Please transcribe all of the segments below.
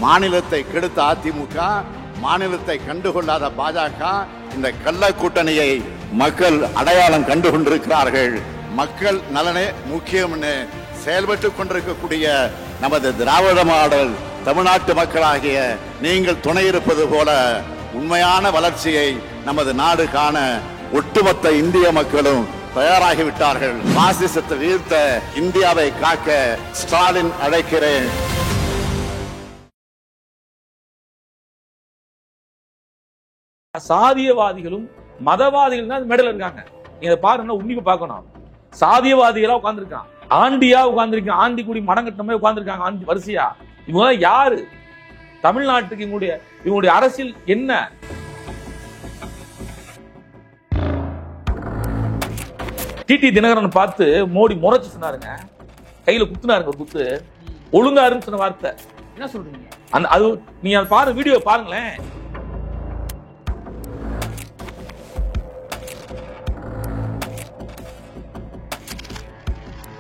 மாநிலத்தை கெடுத்த அதிமுக, மாநிலத்தை கண்டுகொள்ளாத பாஜக, இந்த கள்ள கூட்டணியை மக்கள் அடையாளம் கண்டு கொண்டிருக்கிறார்கள். மக்கள் நலனே முக்கியம்னு செயல்பட்டு கொண்டிருக்கக்கூடிய நமது திராவிட மாடல் தமிழ்நாட்டு மக்களாகிய நீங்கள் துணை இருப்பது போல உண்மையான வளர்ச்சியை நமது நாடு காண ஒட்டுமொத்த இந்திய மக்களும் தயாராகிவிட்டார்கள். பாசிசத்தை வீழ்த்த இந்தியாவை காக்க ஸ்டாலின் அழைக்கிறேன். சாதியவாதிகளும் மதவாதிகள் தான் மேடையில் இருக்காங்க. நீங்க பாருங்க, உன்னிப்பு பார்க்கணும். சாதியவாதிகளா உட்கார்ந்துருக்கான், ஆண்டியா உட்கார்ந்துருக்கான், ஆண்டி கூடி மடங்கட்டமே உட்கார்ந்துருக்காங்க ஆண்டி வரிசையா. இவங்க யாரு? தமிழ்நாட்டுக்கு இவங்களுடைய அரசியல் என்ன? டிடி தினகரன் பார்த்து மோடி முறைச்சு சொன்னாருங்க, கையில குத்துனாருங்க ஒரு குத்து. ஒழுங்காருன்னு சொன்ன வார்த்தை என்ன சொல்றீங்க? அது நீங்க பாருங்க, வீடியோ பாருங்களேன்.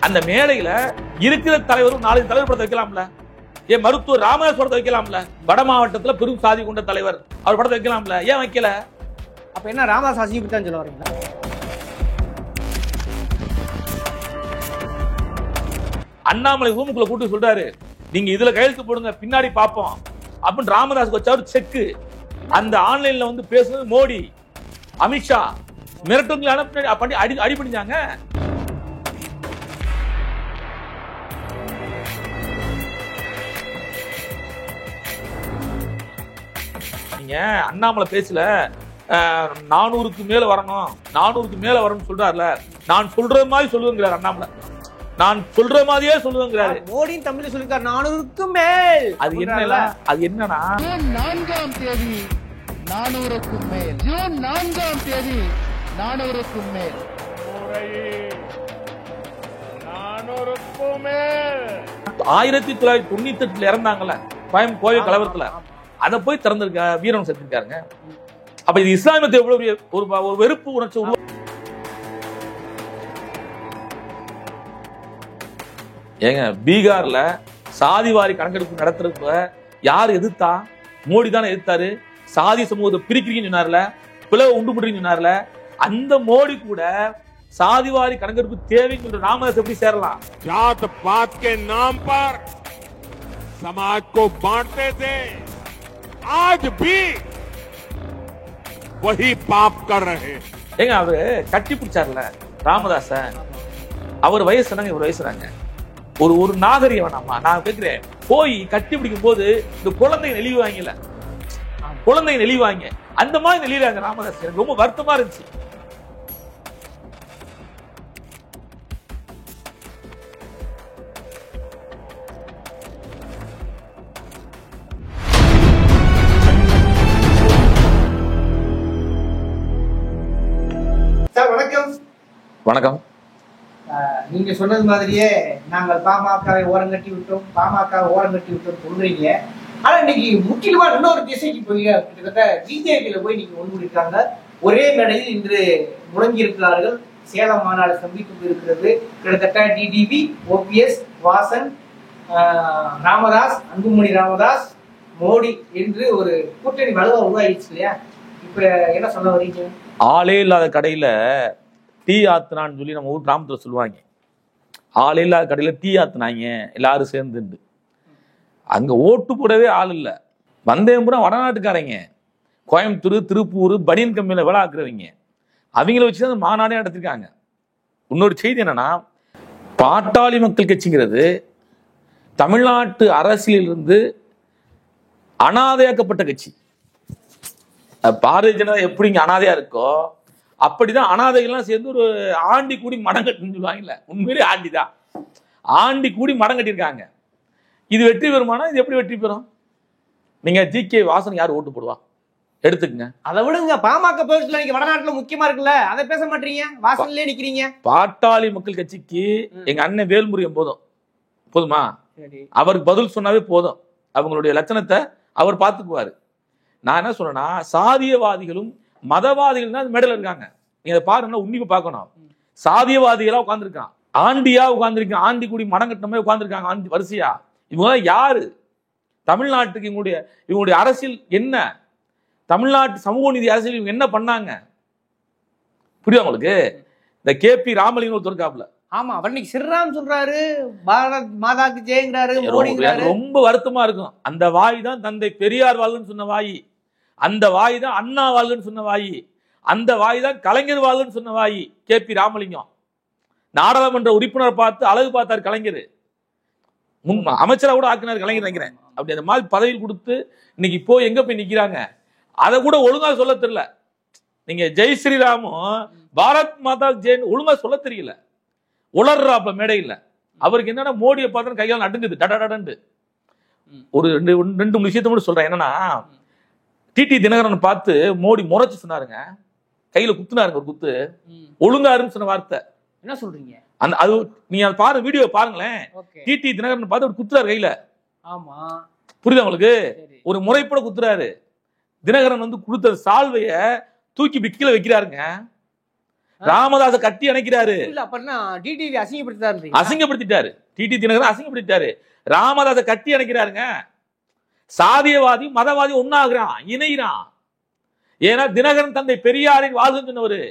அந்த மேடையில இருக்கிற தலைவரும் 4 தலைவர் படத்தை வைக்கலாம்ல? ஏன் மருத்துவர் ராமதாஸ் படத்தை வைக்கலாம்ல? வட மாவட்டத்தில் பெரும் சாதி கொண்ட தலைவர், அவர் படத்தை வைக்கலாம்ல? ஏன் வைக்கல? அப்ப என்ன ராமதாஸ் அசிங்கப்பட்டான்னு சொல்ல வரீங்களா? அண்ணாமலை ரூமுக்குள்ள கூட்டி சொல்றாரு, நீங்க இதுல கையெழுத்து போடுங்க, பின்னாடி பார்ப்போம் அப்படின்னு ராமதாஸ் வச்சாரு செக்கு. அந்த ஆன்லைன்ல வந்து பேசுறது மோடி, அமித்ஷா மிரட்டுங்களை அடிபடிஞ்சாங்க. நீங்க அண்ணாமலை பேசல 400க்கு மேல வரணும், 400க்கு மேல வரணும்னு சொல்றாருல, நான் சொல்றது மாதிரி சொல்லுங்கிறார் அண்ணாமலை. நான் சொல்ற மாதிரியே சொல்லுங்கிறாரு. மோடியும் தமிழ்ல சொல்லிருக்காரு 400க்கும் மேல். அது என்ன? அது என்னன்னா, ஜூன் 4ஆம் தேதி 400க்கும் மேல், ஜூன் 4ஆம் தேதி 400க்கும் மேல், 400க்கும் மேல் 1998 இறந்தாங்கல்ல கோவை கலவரத்துல, அதை போய் திறந்திருக்க வீரன் செத்துருக்காருங்க. அப்ப இது இஸ்லாமியத்தை எவ்வளவு ஒரு வெறுப்பு உணர்ச்சி ஏங்க. பீகார்ல சாதிவாரி கணக்கெடுப்பு நடத்துறப்ப யார் எதிர்த்தா? மோடி தானே எதிர்த்தாரு. சாதி சமூகத்தை பிரிக்கிறீங்கன்னு சொன்னார்ல, பிளவை உண்டு பண்றீங்கன்னு சொன்னார்ல. அந்த மோடி கூட சாதிவாரி கணக்கெடுப்பு தேவைன்னு சொல்ற ராமதாஸ் எப்படி சேரலாம்? जात पात के नाम पर समाज को बांटते थे, आज भी वही पाप कर रहे. ஏங்க அவரு கட்டி பிடிச்சார்ல ராமதாச, அவர் வயசுனாங்க, இவர் வயசுறாங்க. ஒரு நாகரிகம் வேணாமா? நான் கேட்கிறேன், போய் கட்டி பிடிக்கும் போது இந்த குழந்தைங்க நெளிவாங்கல, குழந்தைங்க நெளிவாங்க, அந்த மாதிரி நெளிவாங்க ராமதாஸ். எனக்கு ரொம்ப வருத்தமா இருந்துச்சு. சார் வணக்கம். வணக்கம். நீங்க சொன்னது மாதிரியே நாங்கள் பாமகவை ஓரங்கட்டி விட்டோம், பாமக ஓரங்கட்டி விட்டோம் சொல்றீங்க. ஆனா இன்னைக்கு முக்கியமா இன்னொரு திசைக்கு போய் கிட்டத்தட்ட பிஜேபியில போய் நீங்க ஒன்றுட்டாங்க. ஒரே மேடையில் இன்று முழங்கி இருக்கிறார்கள். சேலம் மாநாடு சந்திப்பு இருக்கிறது. கிட்டத்தட்ட டிடிவி, ஓபிஎஸ், வாசன், ராமதாஸ், அன்புமணி ராமதாஸ், மோடி என்று ஒரு கூட்டணி வலுவா உருவாயிடுச்சு இல்லையா? இப்ப என்ன சொல்ல வரீங்க? ஆளே இல்லாத கடையில டீ ஆத்துனான்னு சொல்லி நம்ம ஊர் கிராமத்துல சொல்லுவாங்க. ஆளே இல்லாத கடையில டீ ஆத்துனாங்க எல்லாரும் சேர்ந்து. அங்க ஓட்டு போடவே ஆள் இல்லை. வந்தேம்புறம் வடநாட்டுக்காரங்க, கோயம்புத்தூர், திருப்பூர், பனியன் கம்பெனியில் வேலை ஆக்குறவங்க, அவங்கள வச்சு தான் மாநாடே நடத்திருக்காங்க. இன்னொரு செய்தி என்னன்னா, பாட்டாளி மக்கள் கட்சிங்கிறது தமிழ்நாட்டு அரசியலிருந்து அனாதையாக்கப்பட்ட கட்சி. பாரதிய ஜனதா எப்படி இங்க அனாதையா இருக்கோ, அப்படிதான் அனாதைகள்லாம் சேர்ந்து ஒரு ஆண்டி கூடி மடம் கட்டுன்னு சொல்லுவாங்கல்ல, உண்மையிலே ஆண்டிதான். ஆண்டி கூடி மடம் கட்டியிருக்காங்க. இது வெற்றி பெறுமானா? இது எப்படி வெற்றி பெறும்? நீங்க ஜி.கே. வாசன் யார் ஓட்டு போடுவா எடுத்துக்கங்க. அதை விடுங்க, பாமக பேசல, நீங்க வடநாட்டுல முக்கியமா இருக்குல்ல, அதை பேச மாட்டீங்க, வாசல்லே நிக்கிறீங்க. பாட்டாளி மக்கள் கட்சிக்கு எங்க அண்ணன் வேல்முருகன் போதுமா? அவருக்கு பதில் சொன்னாவே போதும், அவங்களுடைய லட்சணத்தை அவர் பார்த்துக்குவாரு. நான் என்ன சொல்றேன்னா, சாதியவாதிகளும் மதவாதிகள் தான் மேடையில் இருக்காங்க. நீங்க பாருங்க, உன்னிப்பு பார்க்கணும். சாதியவாதிகளா உட்கார்ந்துருக்கான், ஆண்டியா உட்கார்ந்துருக்கான், ஆண்டி கூடி மடங்கட்டமே உட்கார்ந்துருக்காங்க ஆண்டி வரிசையா. இவங்க யாரு? தமிழ்நாட்டுக்கு இவங்களுடைய அரசியல் என்ன? தமிழ்நாட்டு சமூக நீதி அரசியல் இவங்க என்ன பண்ணாங்க? புரியுதா உங்களுக்கு? இந்த KP ராமலிங்கம் ஒருத்தர் இருக்காப்ல. ஆமா, அவர் இன்னைக்கு ஸ்ரீராம் சொல்றாரு, பாரத் மாதாக்கு ஜெயங்கிறாரு, மோடிங்கிறாரு. ரொம்ப வருத்தமா இருக்கும். அந்த வாய் தான் தந்தை பெரியார் வாழ்ன்னு சொன்ன வாய், அந்த வாய் தான் அண்ணா வாழ்ன்னு சொன்ன வாய், அந்த வாய் தான் கலைஞர் வாழ்ன்னு சொன்ன வாய் KP ராமலிங்கம். நாடாளுமன்ற உறுப்பினர் பார்த்து அழகு பார்த்தார் கலைஞர், அமைச்சரா கூட ஆக்கினார் கலைஞர் நினைக்கிறேன். அப்படி அந்த மாதிரி பதவியில் கொடுத்து இன்னைக்கு போய் எங்க போய் நிக்கிறாங்க? அதை கூட ஒழுங்கா சொல்ல தெரியல. நீங்க ஜெய் ஸ்ரீராமும் பாரத் மாதா ஜெயின் ஒழுங்கா சொல்ல தெரியல, உளர்றாப்ப மேடையில். அவருக்கு என்னன்னா மோடியை பார்த்தா கையால் நடுங்குது டடடண்டு. ஒரு ரெண்டு விஷயத்த மட்டும் சொல்றேன். என்னன்னா டிடி தினகரன் பார்த்து மோடி முறைச்சு சொன்னாருங்க, கையில குத்துனாருங்க ஒரு குத்து, ஒழுங்காருன்னு சொன்ன வார்த்தை. என்ன சொல்றீங்க? அந்த அது நீங்க பாரு, வீடியோ பாருங்களேன். டிடி தினகரன் பார்த்து ஒரு குத்துறாரு கையில. ஆமா, புரியுதா உங்களுக்கு? ஒரு முறைப்பட குத்துறாரு. தினகரன் வந்து கொடுத்த சால்வைய தூக்கி கீழே வைக்கிறாருங்க. ராமதாஸை கட்டி அணைக்கிறாரு. அசிங்கப்படுத்திட்டாரு. டிடி தினகரன் அசிங்கப்படுத்திட்டாரு. ராமதாஸை கட்டி அணைக்கிறாருங்க. சாதியவாதி மதவாதி ஒன்னாகிறான், இணைகிறான். ஏன்னா தினகரன் தந்தை பெரியாரின் வாழ்ந்து சொன்னவரு.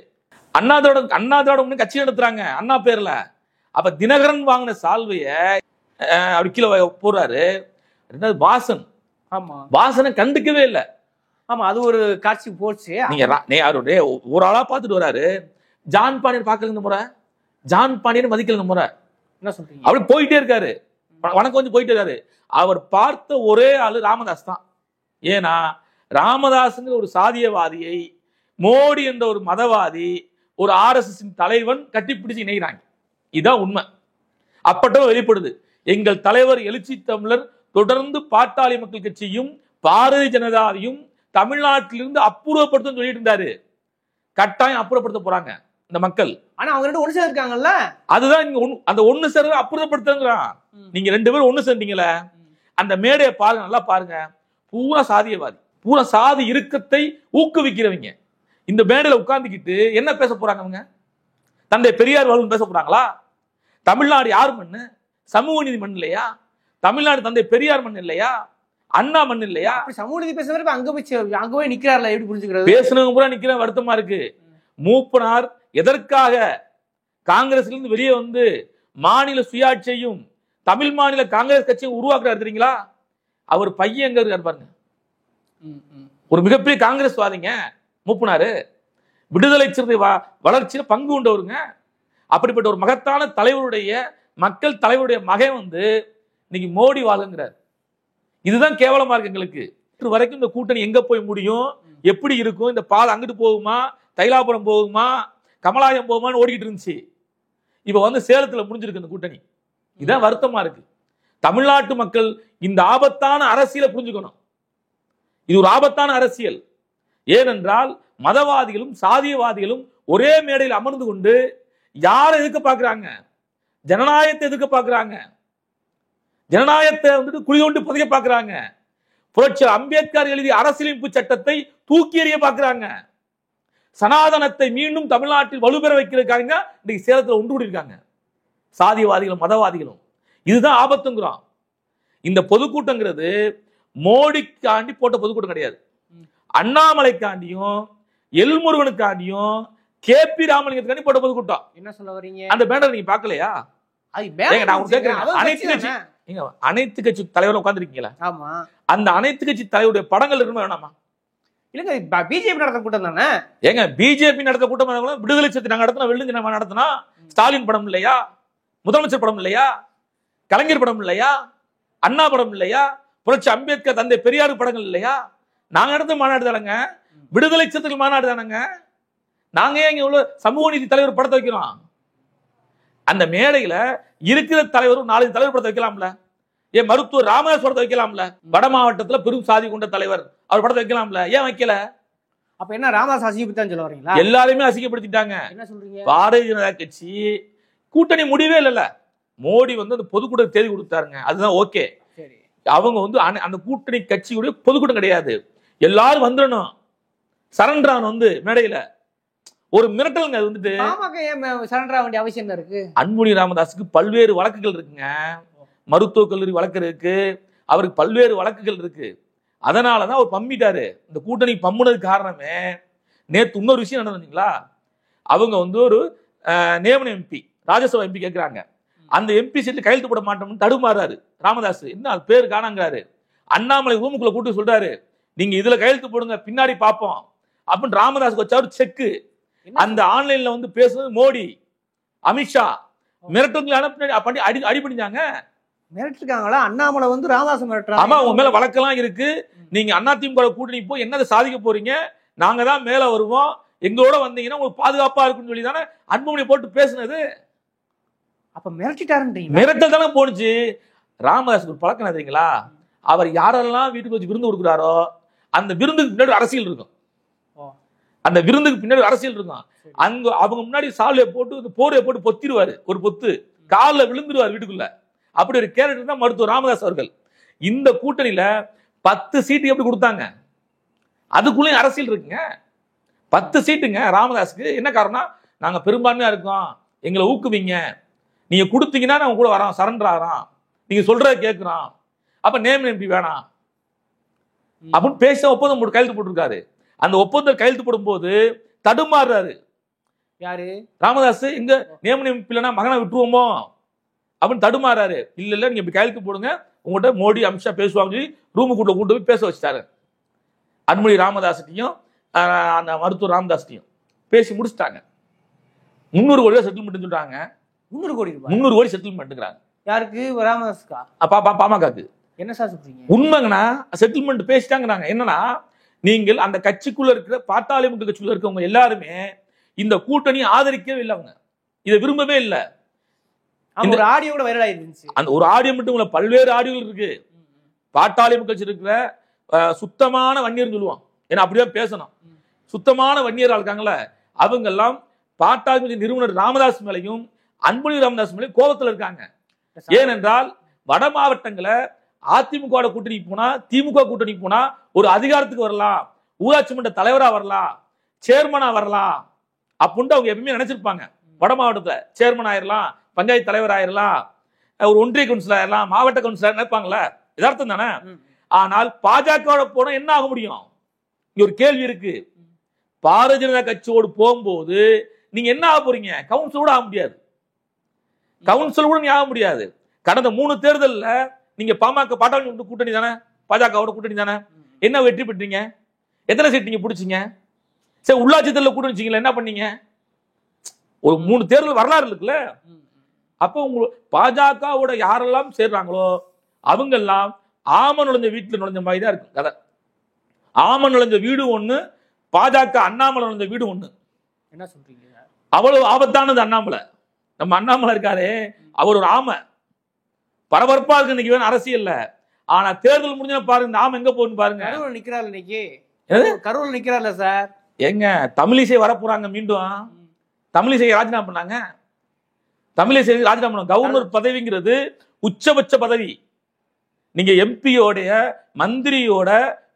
அண்ணாதோட கட்சி நடத்துறாங்க அண்ணா பேர்ல. அப்ப தினகரன் வாங்கின சால்வைய அப்படி கீழே போடுறாரு. வாசன், வாசனை கண்டுக்கவே இல்லை. ஆமா, அது ஒரு காட்சி போச்சு. நீங்க ஒரு ஆளா பாத்துட்டு வராரு. ஜான் பாண்டியன் பார்க்கல இந்த முறை, ஜான் பாண்டியன் மதிக்கல இந்த முறை. என்ன சொல்றீங்க? அப்படி போயிட்டே இருக்காரு, வணக்கம் வந்து போயிட்டே இருக்காரு. அவர் பார்த்த ஒரே ஆளு ராமதாஸ் தான். ஏன்னா ராமதாஸ்ங்கிற ஒரு சாதியவாதியை மோடி என்ற ஒரு மதவாதி, ஒரு RSS தலைவன் கட்டிப்பிடிச்சு இணைகிறாங்க. இதுதான் உண்மை. அப்பட்டும் வெளிப்படுது. எங்கள் தலைவர் எழுச்சி தமிழர் தொடர்ந்து பாட்டாளி மக்கள் கட்சியும் பாரதிய ஜனதாவையும் தமிழ்நாட்டிலிருந்து அப்புறப்படுத்தும் சொல்லிட்டு இருந்தாரு. கட்டாயம் அப்புறப்படுத்த போறாங்க இந்த மக்கள். ஆனா அவங்க ரெண்டு ஒண்ணு சேர்க்காங்கல்ல, அதுதான் நீங்க அந்த ஒண்ணு சேர்ந்து அப்புறப்படுத்துறான். நீங்க ரெண்டு பேரும் ஒண்ணு சேர்ந்தீங்களே, அந்த மேடையை பாருங்க, நல்லா பாருங்க. பூரா சாதியவாதி, பூரா சாதி இறுக்கத்தை ஊக்குவிக்கிறவங்க இந்த மேடையில உட்கார்ந்துக்கிட்டு என்ன பேச போறாங்க? அவங்க தந்தை பெரியார் வாழ்வு பேச போறாங்களா? தமிழ்நாடு யார் மண்ணு? சமூக நீதி மண் இல்லையா? தமிழ்நாடு தந்தை பெரியார் மண் இல்லையா? அண்ணா மண் இல்லையா? சமூக நீதி பேசுறப்ப அங்க போய் நிக்கிறார்ல, எப்படி புரிஞ்சுக்கிறது? பேசுனவங்க பூரா நிக்கிற வருத்தமா இருக்கு. மூப்பனார் எதற்காக காங்கிரஸ்ல இருந்து வெளியே வந்து மாநில சுயாட்சியையும் தமிழ் மாநில காங்கிரஸ் கட்சியை உருவாக்குறாரு தெரியுங்களா? அவர் பையன் எங்க இருக்காரு பாருங்க. ஒரு மிகப்பெரிய காங்கிரஸ் வாதிங்க மூப்பனாரு. விடுதலை சிறுத்தை வளர்ச்சியில பங்கு கொண்டவருங்க. அப்படிப்பட்ட ஒரு மகத்தான தலைவருடைய மக்கள் தலைவருடைய மகன் வந்து இன்னைக்கு மோடி வாழுங்கிறார். இதுதான் கேவலமா இருக்கு எங்களுக்கு. வரைக்கும் இந்த கூட்டணி எங்க போய் முடியும், எப்படி இருக்கும், இந்த பாதை அங்கிட்டு போகுமா, தைலாபுரம் போகுமா, கமலாயம் போகுமான்னு ஓடிக்கிட்டு இருந்துச்சு. இப்ப வந்து சேலத்துல முடிஞ்சிருக்கு இந்த கூட்டணி. இதான் வருத்தமா இருக்கு. தமிழ்நாட்டு மக்கள் இந்த ஆபத்தான அரசியலை புரிஞ்சுக்கணும். இது ஒரு ஆபத்தான அரசியல். ஏனென்றால் மதவாதிகளும் சாதியவாதிகளும் ஒரே மேடையில் அமர்ந்து கொண்டு யாரை எதிர்க்க பார்க்கிறாங்க? ஜனநாயகத்தை எதிர்க்க பார்க்கிறாங்க. ஜனநாயகத்தை வந்துட்டு குழி கொண்டு புதைக்க பார்க்கிறாங்க. புரட்சியாளர் அம்பேத்கர் எழுதிய அரசியலமைப்பு சட்டத்தை தூக்கி எறிய பார்க்கிறாங்க. சனாதனத்தை மீண்டும் தமிழ்நாட்டில் வலுப்பெற வைக்கிறதுக்காக இன்னைக்கு சேலத்தில் ஒன்று கூடியிருக்காங்க சாதியவாதிகளும் மதவாதிகளும். இதுதான் ஆபத்துங்கிறோம். இந்த பொதுக்கூட்டங்கிறது மோடிக்காண்டி போட்ட பொதுக்கூட்டம் கிடையாது. அண்ணாமலைக்காண்டியும் எல்முருகனுக்காண்டியும் KP ராமலிங்கத்துக்காண்டி போட்ட பொதுக்கூட்டம். என்ன சொல்ல வரீங்க? அந்த பேனர் நீங்க பார்க்கலையா? அனைத்து கட்சி தலைவர் உட்கார்ந்துருக்கீங்களா? ஆமா, அந்த அனைத்து கட்சி தலைவருடைய படங்கள் இருக்குமா வேணாமா? இல்லங்க, பிஜேபி நடத்த கூட்டம் தானே. ஏங்க பிஜேபி நடத்த கூட்டம் விடுதலை சிறுத்தை நாங்க நடத்தினா, வெள்ளுங்க நம்ம நடத்தினா, ஸ்டாலின் படம் இல்லையா? முதலமைச்சர் படம் இல்லையா? கலைஞர் படம் இல்லையா? அண்ணா படம் இல்லையா? புரட்சி அம்பேத்கர் தந்தை பெரியார் படங்கள் இல்லையா? நாங்க நடத்த மாநாடு தானங்க, விடுதலை சிறுத்தைகள் மாநாடு தானங்க. நாங்க ஏன் இங்க உள்ள சமூக நீதி தலைவர் படத்தை வைக்கிறோம்? அந்த மேடையில இருக்கிற தலைவர் 4 தலைவர் படத்தை வைக்கலாம்ல? ஏன் மருத்துவர் ராமதாஸ் படத்தை வைக்கலாம்ல? வட மாவட்டத்துல பெரும் சாதி கொண்ட தலைவர், அவர் படத்தை வைக்கலாம்ல? ஏன் வைக்கல? அப்ப என்ன ராமதாஸ் அசிங்கப்படுத்தான்னு சொல்ல வரீங்களா? எல்லாருமே அசிங்கப்படுத்திட்டாங்க. என்ன சொல்றீங்க? பாரதிய ஜனதா கட்சி கூட்டணி முடிவே இல்லைல்ல. மோடி வந்து அந்த பொதுக்கூட்டம் தேதி கொடுத்தாருங்க, அதுதான் ஓகே. அவங்க வந்து அந்த கூட்டணி கட்சியுடைய பொதுக்கூட்டம் கிடையாது. எல்லாரும் வந்துடணும். சரண்ரான் வந்து மேடையில ஒரு மிரட்டலுங்க. அது வந்துட்டு சரண்டர் ஆக வேண்டிய அவசியம் என்ன இருக்கு? அன்புமணி ராமதாஸுக்கு பல்வேறு வழக்குகள் இருக்குங்க. மருத்துவக் கல்லூரி வழக்கு இருக்கு, அவருக்கு பல்வேறு வழக்குகள் இருக்கு. அதனாலதான் அவர் பம்மிட்டாரு. இந்த கூட்டணி பம்முனதுக்கு காரணமே நேற்று இன்னொரு விஷயம் நடந்தீங்களா, அவங்க வந்து ஒரு நியமன எம்பி ராஜ்யசபா எம்பி கேட்கிறாங்க, அந்த எம்பி சீட்ல கையெழுத்து போட மாட்டோம்னு தடுமாறாரு ராமதாஸ். என்ன அது பேர் காணாங்கிறாரு. அண்ணாமலை ரூமுக்குள்ள கூட்டு சொல்றாரு, நீங்க இதுல கையெழுத்து போடுங்க பின்னாடி பார்ப்போம் அப்படின்னு ராமதாஸுக்கு வச்சா ஒரு செக்கு. அந்த ஆன்லைன்ல வந்து பேசுறது மோடி அமித்ஷா மிரட்டுங்களை அனுப்பி அடிபடிஞ்சாங்க. மிரட்டிருக்காங்களா? அண்ணாமலை வந்து ராமதாஸ் மிரட்டுறாங்க. ஆமா, உங்க மேல வழக்கெல்லாம் இருக்கு. நீங்க அதிமுக கூட்டணி போய் என்னதை சாதிக்க போறீங்க, நாங்க தான் மேல வருவோம், எங்களோட வந்தீங்கன்னா உங்களுக்கு பாதுகாப்பா இருக்குன்னு சொல்லி தானே அன்புமணி போட்டு பேசுனது. அப்ப மிரட்டிட்டாருன்றீங்க? மிரட்டல் தானே போனுச்சு. ராமதாஸுக்கு ஒரு பழக்கம் தெரியுங்களா, அவர் யாரெல்லாம் வீட்டுக்கு வச்சு விருந்து கொடுக்குறாரோ அந்த விருந்துக்கு பின்னாடி அரசியல் இருக்கும். அந்த விருந்துக்கு பின்னாடி அரசியல் இருக்கும். அங்க அவங்க முன்னாடி சாலையை போட்டு போரையை போட்டு பொத்திடுவாரு, ஒரு பொத்து காலில் விழுந்துருவார் வீட்டுக்குள்ள. அப்படி ஒரு கேரக்டர் தான் மருத்துவர் ராமதாஸ் அவர்கள். இந்த கூட்டணியில 10 சீட்டு எப்படி கொடுத்தாங்க, அதுக்குள்ளேயும் அரசியல் இருக்குங்க. 10 சீட்டுங்க ராமதாஸுக்கு. என்ன காரணம், நாங்க பெரும்பான்மையா இருக்கோம், எங்களை ஊக்குவீங்க, நீங்க கொடுத்தீங்கன்னா நாங்க கூட வரோம், சரண்டர் ஆகிறோம், நீங்க சொல்றத கேட்கிறோம், அப்ப நேம் எம்பி வேணாம் அப்படின்னு பேச ஒப்பந்தம் போட்டு கையெழுத்து போட்டிருக்காரு. அந்த ஒப்பந்தம் கையெழுத்து போடும் போது தடுமாறுறாரு யாரு, ராமதாஸ். எங்க நியமன எம்பி இல்லைன்னா மகனை விட்டுருவோமோ அப்படின்னு தடுமாறாரு. இல்ல நீங்க இப்படி கையெழுத்து போடுங்க, உங்கள்கிட்ட மோடி அமித்ஷா பேசுவாங்க சொல்லி ரூமுக்குள்ள கூட்டு போய் பேச வச்சுட்டாரு. அன்புமணி ராமதாஸ்கிட்டையும் அந்த மருத்துவர் ராமதாஸ்கிட்டையும் பேசி முடிச்சுட்டாங்க. 300 கோடி செட்டில்மெண்ட் சொல்றாங்க. 300 கோடி ரூபாய் 300 கோடி செட்டில்மெண்ட்ங்கிறாங்க. யாருக்கு? ராமதாஸ்கா? பாமகக்கு. என்ன சார் சொல்றீங்க? உண்மைங்கண்ணா, செட்டில்மெண்ட் பேசிட்டாங்கிறாங்க. என்னன்னா, நீங்கள் அந்த கட்சிக்குள்ள இருக்கிற பாட்டாளி மக்கள் கட்சிக்குள்ள இருக்கவங்க எல்லாருமே இந்த கூட்டணி ஆதரிக்கவே இல்லை, அவங்க இதை விரும்பவே இல்லை. அந்த ஒரு ஆடியோ கூட வைரல் ஆயிருந்துச்சு. அந்த ஒரு ஆடியோ மட்டும் இல்ல, பல்வேறு ஆடியோகள் இருக்கு. பாட்டாளி மக்கள் கட்சி இருக்கிற சுத்தமான வன்னியர் சொல்லுவான், ஏன்னா அப்படியே பேசணும். சுத்தமான வன்னியர் இருக்காங்கல்ல, அவங்க எல்லாம் பாட்டாளி மக்கள் நிறுவனர் ராமதாஸ் மேலையும் அன்புமணி ராமதாஸ் மேலையும் கோபத்தில் இருக்காங்க. ஏனென்றால் வட மாவட்டங்களை அதிமுக கூட்டணிக்கு போனா, திமுக கூட்டணிக்கு போனா ஒரு அதிகாரத்துக்கு வரலாம், ஊராட்சி மன்ற தலைவரா வரலாம், சேர்மனா வரலாம் அப்படின்னு அவங்க எப்பவுமே நினைச்சிருப்பாங்க. வட மாவட்டத்துல சேர்மன் ஆயிரலாம், பஞ்சாயத்து தலைவர் ஆயிரலாம், ஒரு ஒன்றிய கவுன்சிலர் ஆயிரலாம், மாவட்ட கவுன்சிலர் நினைப்பாங்கல்ல, யதார்த்தம் தானே. ஆனால் பாஜக போனா என்ன ஆக முடியும்? இங்க ஒரு கேள்வி இருக்கு. பாரதிய ஜனதா கட்சியோடு போகும்போது நீங்க என்ன ஆக போறீங்க? கவுன்சிலர் கூட ஆக முடியாது, கவுன்சிலர் கூட நீ ஆக முடியாது. கடந்த 3 தேர்தல்ல நீங்க பாமக பாட்டாளி கூட்டணி தானே, பாஜகவோட கூட்டணி தானே, என்ன வெற்றி பெற்றீங்க? எத்தனை சீட் நீங்க பிடிச்சீங்க? சரி, உள்ளாட்சி தேர்தல் கூட்டணி வச்சீங்களா, என்ன பண்ணீங்க? ஒரு 3 தேர்தல் வரலாறு இருக்குல்ல. அப்போ உங்க பாஜகவோட யாரெல்லாம் சேர்றாங்களோ அவங்க எல்லாம் ஆம நுழைஞ்ச வீட்டுல நுழைஞ்ச மாதிரி தான் இருக்கு கதை. ஆம நுழைஞ்ச வீடு ஒண்ணு, பாஜக அண்ணாமலை நுழைஞ்ச வீடு ஒண்ணு. என்ன சொல்றீங்க? அவ்வளவு ஆபத்தானது அண்ணாமலை. நம்ம அண்ணாமலை இருக்காரு, அவர் ஒரு ஆமை. பரபரப்பா இருக்கு இன்னைக்கு வேணும் அரசியல்ல. ஆனா தேர்தல் முடிஞ்ச பாருங்க, இந்த ஆமை எங்க போகுன்னு பாருங்க. கரூர்ல நிக்கிறாரு இன்னைக்கு. கரூர்ல நிக்கிறார்ல சார். எங்க தமிழிசை வரப்போறாங்க மீண்டும். தமிழிசை ராஜினாமா பண்ணாங்க. தமிழிசை ராஜினாமா பண்ணாங்க. கவர்னர் பதவிங்கிறது உச்சபட்ச பதவி. நீங்க எம்பியோடைய மந்திரியோட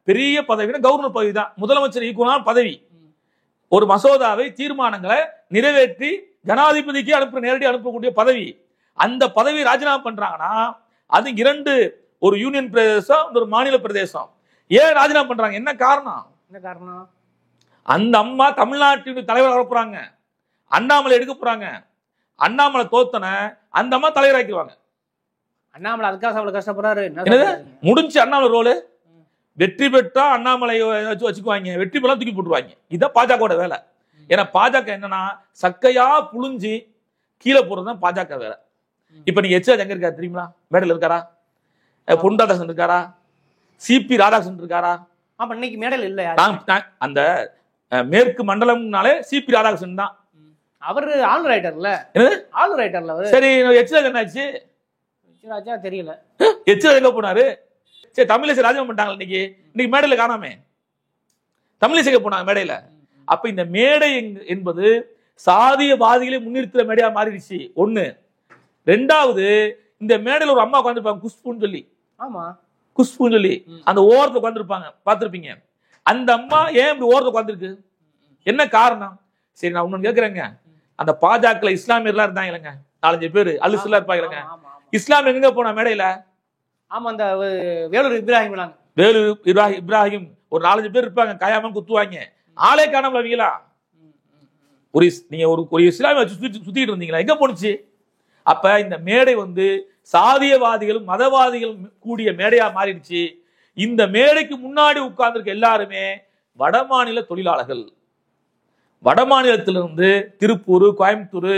பெரிய பதவினா கவர்னர் பதவி தான். முதலமைச்சர் ஈக்குவலான பதவி. ஒரு மசோதாவை தீர்மானங்களை நிறைவேற்றி ஜனாதிபதிக்கு நேரடி அனுப்பக்கூடிய பதவி. அந்த பதவி ராஜினாமா பண்றாங்கன்னா அது 2 ஒரு யூனியன் பிரதேசம், ஒரு மாநில பிரதேசம். ஏன் ராஜினாமா பண்றாங்க? என்ன காரணம்? என்ன காரணம்? அந்த அம்மா தமிழ்நாட்டின் தலைவர் வர போறாங்க, அண்ணாமலை எடுக்க போறாங்க. அண்ணாமலை தோத்தன அந்த அம்மா தலைவராக்கிடுவாங்க. அண்ணாமலை அதுக்காக அவ்வளவு கஷ்டப்படுறாரு. முடிஞ்சு அண்ணாமலை ரோலு. வெற்றி பெற்றா அண்ணாமலை வச்சுக்குவாங்க, வெற்றி பெறலாம் தூக்கி போட்டுருவாங்க. இதுதான் பாஜக வேலை. ஏன்னா பாஜக என்னன்னா சக்கையா புழிஞ்சு கீழே போறதுதான் பாஜக வேலை. இப்ப நீங்க எச் எங்க இருக்கா தெரியுமா? மேடையில் இருக்காரா? பொன் ராதாகிருஷ்ணன் இருக்காரா? சிபி ராதாகிருஷ்ணன் இருக்காரா? அப்ப இன்னைக்கு மேடையில் இல்ல. அந்த மேற்கு மண்டலம்னாலே சிபி ராதாகிருஷ்ணன் தான். அவரு ஆளுநர் ரைட்டர்ல. ஆளுநர் ரைட்டர்ல. சரி, எச்ராஜ் என்னாச்சு? எச்ராஜா தெரியல. எச்ராஜ் எங்க போனாரு? சரி, தமிழிசை ராஜினாமா பண்ணிட்டாங்க. இன்னைக்கு மேடையில காணாமே. தமிழிசைக்கு போனாங்க மேடையில. அப்ப இந்த மேடை என்பது சாதிய பாதிகளை முன்னிறுத்துற மேடையா மாறிடுச்சு. 1. 2வது, இந்த மேடையில் ஒரு அம்மா உட்காந்துருப்பாங்க, குஷ்புன்னு சொல்லி. ஆமா, குஷ்புன்னு சொல்லி அந்த ஓரத்தில் உட்காந்துருப்பாங்க, பார்த்துருப்பீங்க. அந்த அம்மா ஏன் இப்படி ஓரத்தில் உட்காந்துருக்கு? என்ன காரணம்? சரி, நான் ஒண்ணு கேட்கிறேங்க. அந்த பாஜக இஸ்லாமியர்லாம் இருந்தாங்க இல்லைங்க, 4-5 பேர் அலுசுலாம் இருப்பாங்க இல்லைங்க. இஸ்லாம் எங்க போனா மேடையில? ஆமா, அந்த வேலூர் இப்ராஹிம் வேலூர் இப்ராஹிம் ஒரு 4-5 பேர் இருப்பாங்க, கையாம குத்துவாங்க, ஆளே காணாமல அவங்களா. நீங்க ஒரு இஸ்லாமிய வச்சு சுத்திட்டு இருந்தீங்களா, எங்க போனுச்சு? அப்ப இந்த மேடை சாதியவாதிகளும் மதவாதிகளும் கூடிய மேடையா மாறிடுச்சு. இந்த மேடைக்கு முன்னாடி உட்கார்ந்துருக்க எல்லாருமே வடமாநில தொழிலாளர்கள். வடமாநிலத்திலிருந்து திருப்பூர், கோயம்புத்தூர்,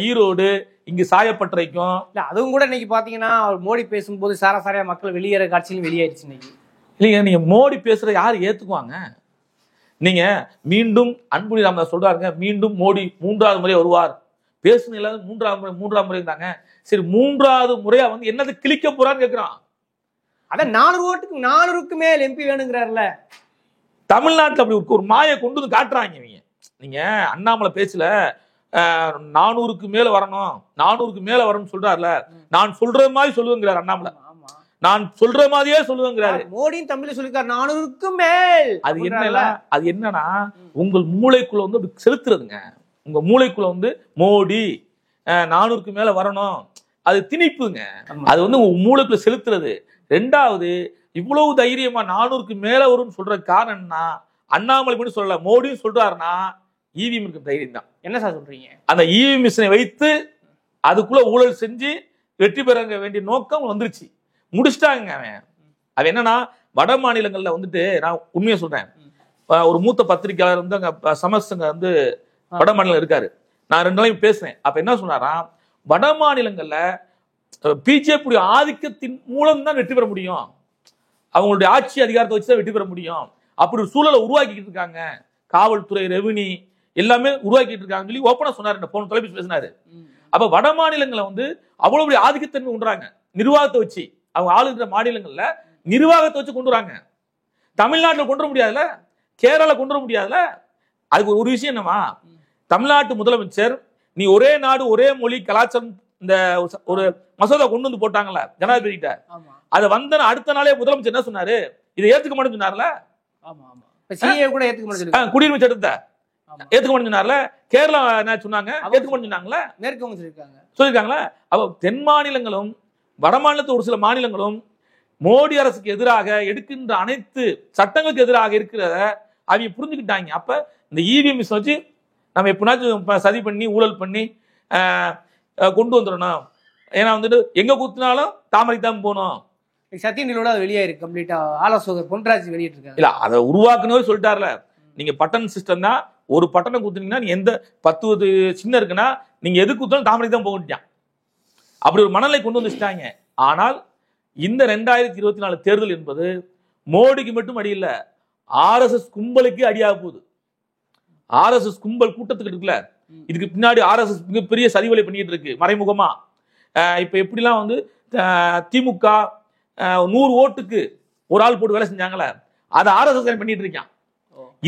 ஈரோடு, இங்கு சாயப்பட்டறைக்கும். இல்ல அதுவும் கூட இன்னைக்கு பாத்தீங்கன்னா மோடி பேசும்போது சாராசாரியா மக்கள் வெளியேற காட்சியிலும் வெளியேறிச்சு இன்னைக்கு. இல்லைங்க, நீங்க மோடி பேசுற யாரு ஏத்துக்குவாங்க? நீங்க மீண்டும் அன்புமணி ராமதாஸ் சொல்றாருங்க, மீண்டும் மோடி 3வது முறை வருவார். பேசுனீங்களா 3வது முறை இருந்தாங்க. சரி, 3வது முறையா என்னது கிளிக்க போறான்னு கேக்குறான். அதான் 400க்கு மேல் எம்பி வேணுங்கிறாருல. தமிழ்நாட்டில் அப்படி ஒரு மாயை கொண்டு வந்து காட்டுறாங்க இவங்க. நீங்க அண்ணாமலை பேசல 400க்கு மேல வரணும், 400க்கு மேல வரணும்னு சொல்றாருல, நான் சொல்ற மாதிரி சொல்லுவேங்கிறார் அண்ணாமலை. நான் சொல்ற மாதிரியே சொல்லுவேங்கிறாரு. மோடியும் தமிழ்ல சொல்லிருக்காரு 400க்கு மேல். அது என்னன்னா உங்கள் மூளைக்குள்ள அப்படி செலுத்துறதுங்க. உங்க மூளைக்குள்ள மோடி 400க்கு மேல வரணும், அது திணிப்புங்க. அது உங்க மூளைக்குள்ள செலுத்துறது. 2வது, இவ்வளவு தைரியமா 400க்கு மேல வரும்னு சொல்ற காரணம்னா அண்ணாமலை மட்டும் சொல்லல, மோடியும் சொல்றாருன்னா இவிஎம் இருக்கு தைரியம் தான். என்ன சார் சொல்றீங்க? அந்த இவிஎம் மிஷினை வைத்து அதுக்குள்ள ஊழல் செஞ்சு வெற்றி பெற வேண்டிய நோக்கம் வந்துருச்சு, முடிச்சிட்டாங்க. அது என்னன்னா வட மாநிலங்கள்ல நான் உண்மையை சொல்றேன், ஒரு மூத்த பத்திரிகையாளர் அங்க சமஸ்தங்க வட மாநிலம் இருக்காரு. நான் 2 நாளைக்கு பேசுறேன். அப்ப என்ன சொன்னாராம், வட மாநிலங்கள்ல பிஜேபி ஆதிக்கத்தின் மூலம் தான் வெற்றி பெற முடியும், அவங்களுடைய ஆட்சி அதிகாரத்தை வச்சுதான் வெற்றி பெற முடியும், அப்படி ஒரு சூழலை உருவாக்கிட்டு இருக்காங்க, காவல்துறை, ரெவென்யூ எல்லாமே உருவாக்கிட்டு இருக்காங்கன்னு சொல்லி ஓப்பனா சொன்னாரு. போன தொலைபேசி பேசினாரு. அப்ப வட மாநிலங்களை அவ்வளவு ஆதிக்கத்தன்மை கொண்டுறாங்க, நிர்வாகத்தை வச்சு. அவங்க ஆளுகிற மாநிலங்கள்ல நிர்வாகத்தை வச்சு கொண்டு வராங்க. தமிழ்நாட்டில் கொண்டு வர முடியாதுல, கேரளா கொண்டு வர முடியாதுல. அதுக்கு ஒரு விஷயம் என்னவா, தமிழ்நாட்டு முதலமைச்சர் நீ ஒரே நாடு ஒரே மொழி கலாச்சாரம் இந்த ஒரு மசோதா கொண்டு வந்து போட்டாங்கல்ல ஜனாதிபதி கிட்ட, அதை அடுத்த நாளே முதலமைச்சர் என்ன சொன்னாரு, இதை ஏத்துக்க மாட்டேன்னு சொன்னார்ல. குடியுரிமை சட்டத்தை ஏத்துக்க மாட்டேன்னு சொன்னார்ல. கேரளா என்ன சொன்னாங்க, ஏத்துக்க மாட்டேன்னு சொன்னாங்களா, சொல்லிருக்காங்களா. அப்ப தென் மாநிலங்களும் வட மாநிலத்து ஒரு சில மாநிலங்களும் மோடி அரசுக்கு எதிராக எடுக்கின்ற அனைத்து சட்டங்களுக்கு எதிராக இருக்கிறத அவங்க புரிஞ்சுக்கிட்டாங்க. அப்ப இந்த இவிஎம் வச்சு நம்ம எப்படினாச்சும் சதி பண்ணி ஊழல் பண்ணி கொண்டு வந்துடணும். ஏன்னா எங்க குத்துனாலும் தாமரை தான் போகணும். சத்தியநிலோட வெளியாயிருக்கு கம்ப்ளீட்டா. ஆலோசகர் பொன்ராஜ் வெளியிட்டு இருக்காங்க. இல்ல அதை உருவாக்குனவர் சொல்லிட்டார்ல, நீங்க பட்டன் சிஸ்டம் தான், ஒரு பட்டனை குத்துனீங்கன்னா நீ எந்த 10 சின்ன இருக்குன்னா நீங்க எது குத்தாலும் தாமரை தான் போகட்டான். அப்படி ஒரு மனநிலை கொண்டு வந்துட்டாங்க. ஆனால் இந்த 2024 தேர்தல் என்பது மோடிக்கு மட்டும் அடி இல்ல, ஆர்எஸ்எஸ் கும்பலுக்கு அடியாக போகுது. ஆர்எஸ்எஸ் கும்பல் கூட்டத்துக்கு இருக்குல்ல, இதுக்கு பின்னாடி ஆர்எஸ்எஸ் மிகப்பெரிய சதிவலை பண்ணிட்டு இருக்கு மறைமுகமா. இப்ப எப்படிலாம் திமுக 100 ஓட்டுக்கு ஒரு ஆள் போட்டு வேலை செஞ்சாங்களே, அதை ஆர்எஸ்எஸ் பண்ணிட்டு இருக்கான்.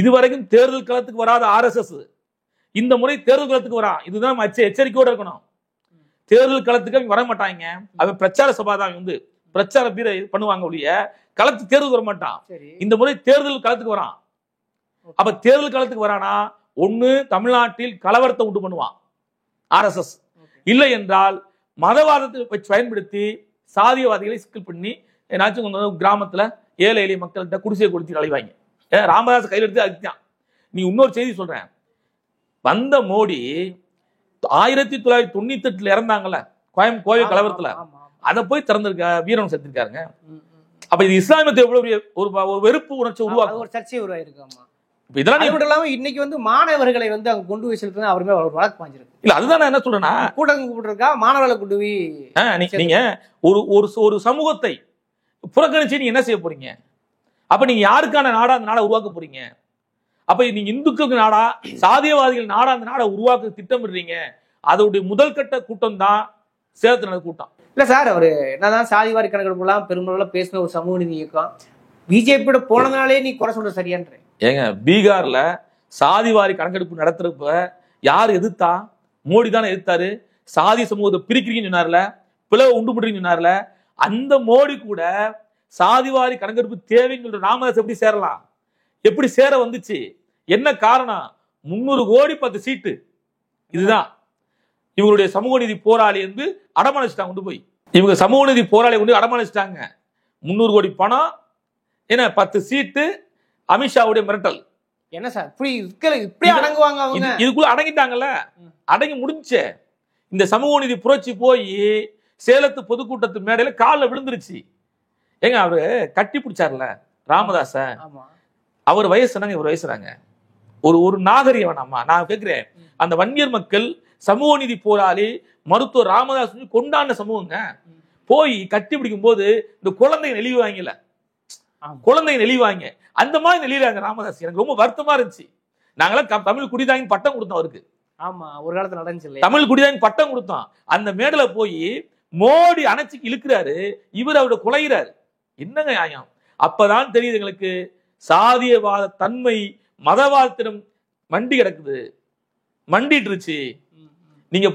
இதுவரைக்கும் தேர்தல் களத்துக்கு வராத ஆர்எஸ்எஸ் இந்த முறை தேர்தல் களத்துக்கு வரா. இதுதான் எச்சரிக்கையோட இருக்கணும். தேர்தல் களத்துக்கு அவங்க வர மாட்டாங்க. அவன் பிரச்சார சபா தான் பிரச்சார பீரை பண்ணுவாங்க ஒழிய களத்துக்கு தேர்தல் வர மாட்டான். இந்த முறை தேர்தல் களத்துக்கு வரான். அப்ப தேர்தல் களத்துக்கு வரானா ஒண்ணு தமிழ்நாட்டில் கலவரத்தை உண்டு பண்ணுவான் ஆர்எஸ்எஸ், இல்லை என்றால் மதவாதத்தை வச்சு பயன்படுத்தி சாதியவாதிகளை சிக்கல் பண்ணி ஏதாச்சும் கிராமத்துல ஏழை எளிய மக்கள்கிட்ட குடிசையை கொடுத்து அழைவாங்க. ராமதாஸ் கையில் எடுத்து அதுதான். நீ இன்னொரு செய்தி சொல்றேன், வந்த மோடி 1998 இறந்தாங்கல்ல கோவை கலவரத்துல, அதை போய் திறந்திருக்க வீரம் செத்துருக்காருங்க. அப்ப இது இஸ்லாமியத்தை எவ்வளவு ஒரு வெறுப்பு உணர்ச்சி உருவாக்கும், ஒரு சர்ச்சை உருவாயிருக்காமா. இதெல்லாம் இன்னைக்கு மாணவர்களை அங்க கொண்டு போய் செலுத்து அவர் மேல ஒரு வழக்கு பாஞ்சிருக்கு. இல்ல அதுதான் நான் என்ன சொல்றேன்னா, கூட்டம் கூப்பிட்டுருக்கா மாணவர்களை கொண்டு போய் நீங்க ஒரு சமூகத்தை புறக்கணிச்சு நீங்க என்ன செய்ய போறீங்க? அப்ப நீங்க யாருக்கான நாடா அந்த நாடை உருவாக்க போறீங்க? அப்ப நீங்க இந்துக்களுக்கு நாடா, சாதியவாதிகள் நாடா அந்த நாடை உருவாக்க திட்டமிடுறீங்க. அதோடைய முதல் கட்ட கூட்டம் தான் சேலத்துல நடந்த கூட்டம். இல்ல சார், அவரு என்னதான் சாதிவாரி கணக்கெடுப்பு எல்லாம் பெரும்பாலும் பேசின ஒரு சமூக நீதி இயக்கம், பிஜேபியோட போனதுனாலே நீ குறை சொல்ற சரியான்ற. ஏங்க, பீகார்ல சாதிவாரி கணக்கெடுப்பு நடத்துறப்ப யார் எதிர்த்தா? மோடி தானே எதிர்த்தாரு. சாதி சமூகத்தை பிரிக்கிறீங்கன்னு சொன்னார்ல, பிளவு உண்டு பண்றீங்கன்னு சொன்னார்ல. அந்த மோடி கூட சாதிவாரி கணக்கெடுப்பு தேவைன்னு சொல்ற ராமதாஸ் எப்படி சேரலாம்? எப்படி சேர வந்துச்சு? என்ன காரணம்? 300 கோடி 10 சீட்டு. இதுதான் இவங்களுடைய சமூக நீதி போராளி என்று அடமானிச்சுட்டாங்க கொண்டு போய். இவங்க சமூக நீதி போராளி கொண்டு அடமானிச்சிட்டாங்க. 300 கோடி பணம், என்ன 10 சீட்டு, அமித்ஷாவுடைய மிரட்டல். என்ன சார் இப்படி அடங்குவாங்க அவங்க? இதுக்குள்ள அடங்கிட்டாங்கல்ல, அடங்கி முடிஞ்சே. இந்த சமூக நீதி புரட்சி போய் சேலத்து பொதுக்கூட்டத்து மேடையில காலில் விழுந்துருச்சு. ஏங்க அவரு கட்டி பிடிச்சார்ல ராமதாச, அவர் வயசு என்னங்க, இவர் வயசுறாங்க. ஒரு நாகரிகம் வேணாமா? நான் கேட்கிறேன், அந்த வன்னியர் மக்கள் சமூக நீதி போராளி மருத்துவர் ராமதாஸ் கொண்டாடின சமூகங்க. போய் கட்டி பிடிக்கும் போது இந்த குழந்தைங்க நெளிவாங்கல, குழந்தைங்க நெளிவாங்க, அந்த மாதிரி நெளிறாங்க ராமதாஸ். எனக்கு ரொம்ப வருத்தமா இருந்துச்சு. நாங்களாம் தமிழ் குடிதாங்க பட்டம் கொடுத்தோம் அவருக்கு. ஆமா, ஒரு காலத்துல நடந்துச்சு, தமிழ் குடிதாங்க பட்டம் கொடுத்தோம். அந்த மேடல போய் மோடி அணைச்சிக்கு இழுக்கிறாரு, இவர் அவரை குலைகிறாரு. என்னங்க நியாயம்? அப்பதான் தெரியுது எங்களுக்கு சாதியவாத தன்மை மதவாதத்திடம் மண்டி கிடக்குது, மண்டிட்டுருச்சு. நீங்க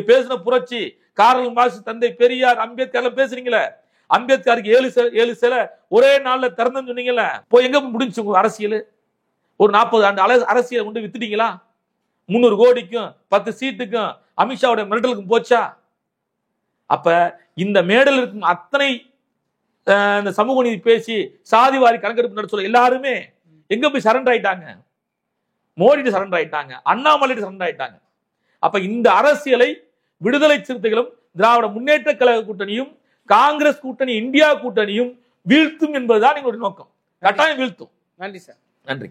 பேசின புரட்சி காரல் மார்க்ஸ், தந்தை பெரியார், அம்பேத்கர் பேசுறீங்களே, அம்பேத்கருக்கு 7 சிலை ஒரே நாள்ல திறந்தன்னு சொன்னீங்கல்ல, போய் எங்க முடிஞ்சு உங்க அரசியல்? ஒரு 40 ஆண்டு அரசியலை கொண்டு வித்துட்டீங்களா? 300 கோடிக்கும் 10 சீட்டுக்கும் அமித்ஷாவுடைய மிரட்டலுக்கும் போச்சா? அப்ப இந்த மேடல் இருக்கும் அத்தனை இந்த சமூக நீதி பேசி சாதிவாரி கணக்கெடுப்பு நடத்த சொல்ல எல்லாருமே எங்க போய் சரண்டர் ஆயிட்டாங்க? மோடிட்டு சரண்டர் ஆயிட்டாங்க, அண்ணாமலைட்டு சரண்டர் ஆயிட்டாங்க. அப்ப இந்த அரசியலை விடுதலை சிறுத்தைகளும் திராவிட முன்னேற்ற கழக கூட்டணியும் காங்கிரஸ் கூட்டணி இந்தியா கூட்டணியும் வீழ்த்தும் என்பதுதான் எங்களுடைய நோக்கம். கட்டாயம் வீழ்த்தும். நன்றி சார். நன்றி.